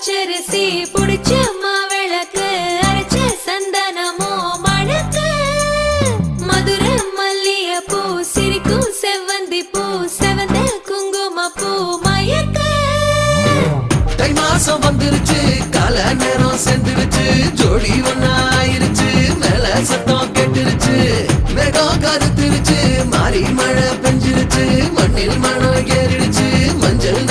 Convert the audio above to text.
பச்சரிசி புடிச்ச மாவிளக்கு அரைச்ச சந்தனமோ மணக்கு மதுர மல்லிய பூ சிரிக்கும் செவ்வந்தி பூ செவந்த குங்கும பூ மயக்க தை மாசம் வந்துருச்சு கால நேரம் சென்றுருச்சு ஜோடி ஒன்னாயிருச்சு மேல சத்தம் கெட்டுருச்சு மேகம் கருத்துருச்சு மாறி மழை பெஞ்சிருச்சு மண்ணில் மனம் ஏறிடுச்சு மஞ்சள்